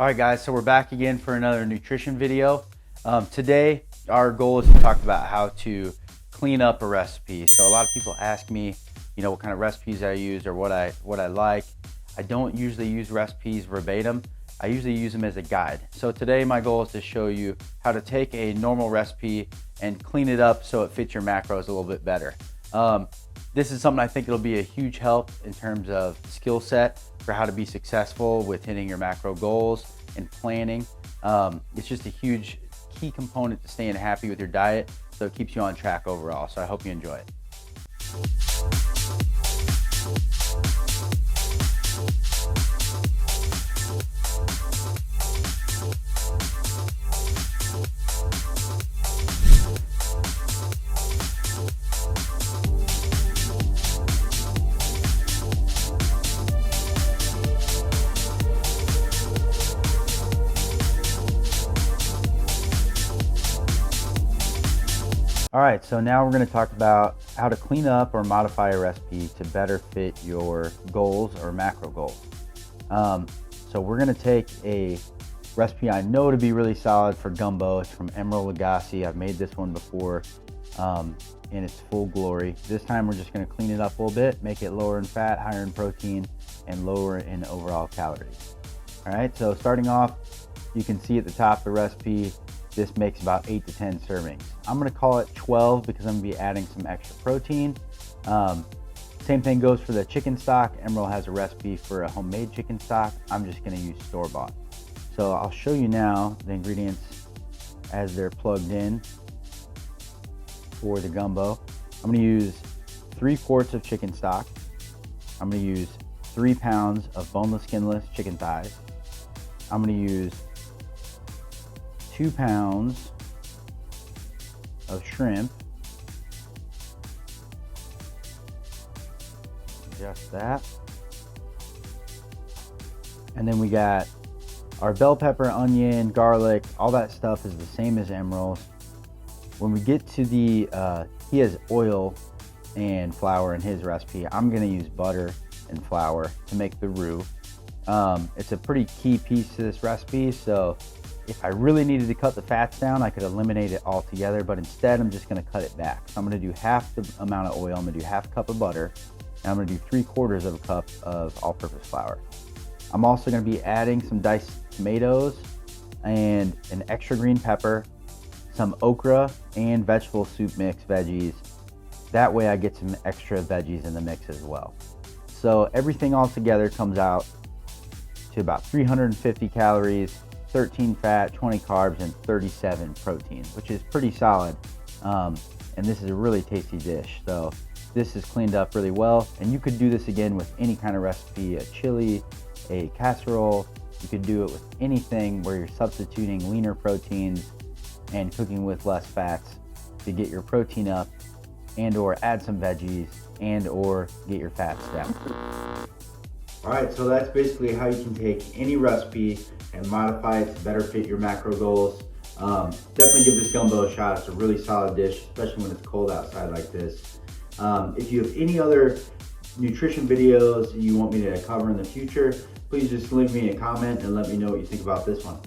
All right guys, so we're back again for another nutrition video. Today our goal is to talk about how to clean up a recipe. So a lot of people ask me, what kind of recipes I use or what I like. I don't usually use recipes verbatim. I usually use them as a guide. So today my goal is to show you how to take a normal recipe and clean it up so it fits your macros a little bit better. This is something I think it'll be a huge help in terms of skill set for how to be successful with hitting your macro goals and planning. It's just a huge key component to staying happy with your diet, so it keeps you on track overall. So I hope you enjoy it. All right, so now we're going to talk about how to clean up or modify a recipe to better fit your goals or macro goals. So we're going to take a recipe I know to be really solid for gumbo. It's from Emeril. I've made this one before in its full glory. This time we're just going to clean it up a little bit, make it lower in fat, higher in protein, and lower in overall calories. All right, so starting off, you can see at the top of the recipe, this makes about 8 to 10 servings. I'm gonna call it 12 because I'm gonna be adding some extra protein. Same thing goes for the chicken stock. Emeril has a recipe for a homemade chicken stock. I'm just gonna use store-bought. So I'll show you now the ingredients as they're plugged in for the gumbo. I'm gonna use 3 quarts of chicken stock. I'm gonna use 3 pounds of boneless, skinless chicken thighs. I'm gonna use 2 pounds of shrimp, just that. And then we got our bell pepper, onion, garlic, all that stuff is the same as Emeril's. When we get to the, he has oil and flour in his recipe. I'm gonna use butter and flour to make the roux. It's a pretty key piece to this recipe, so if I really needed to cut the fats down, I could eliminate it altogether, but instead I'm just gonna cut it back. So I'm gonna do half the amount of oil, I'm gonna do half a cup of butter, and I'm gonna do 3/4 of a cup of all-purpose flour. I'm also gonna be adding some diced tomatoes and an extra green pepper, some okra, and vegetable soup mix veggies. That way I get some extra veggies in the mix as well. So everything all together comes out to about 350 calories, 13 fat, 20 carbs, and 37 protein, which is pretty solid. And this is a really tasty dish. So this is cleaned up really well. And you could do this again with any kind of recipe, a chili, a casserole. You could do it with anything where you're substituting leaner proteins and cooking with less fats to get your protein up and or add some veggies and or get your fats down. All right, so that's basically how you can take any recipe and modify it to better fit your macro goals. Definitely give this gumbo a shot. It's a really solid dish, especially when it's cold outside like this. If you have any other nutrition videos you want me to cover in the future, please just leave me a comment and let me know what you think about this one.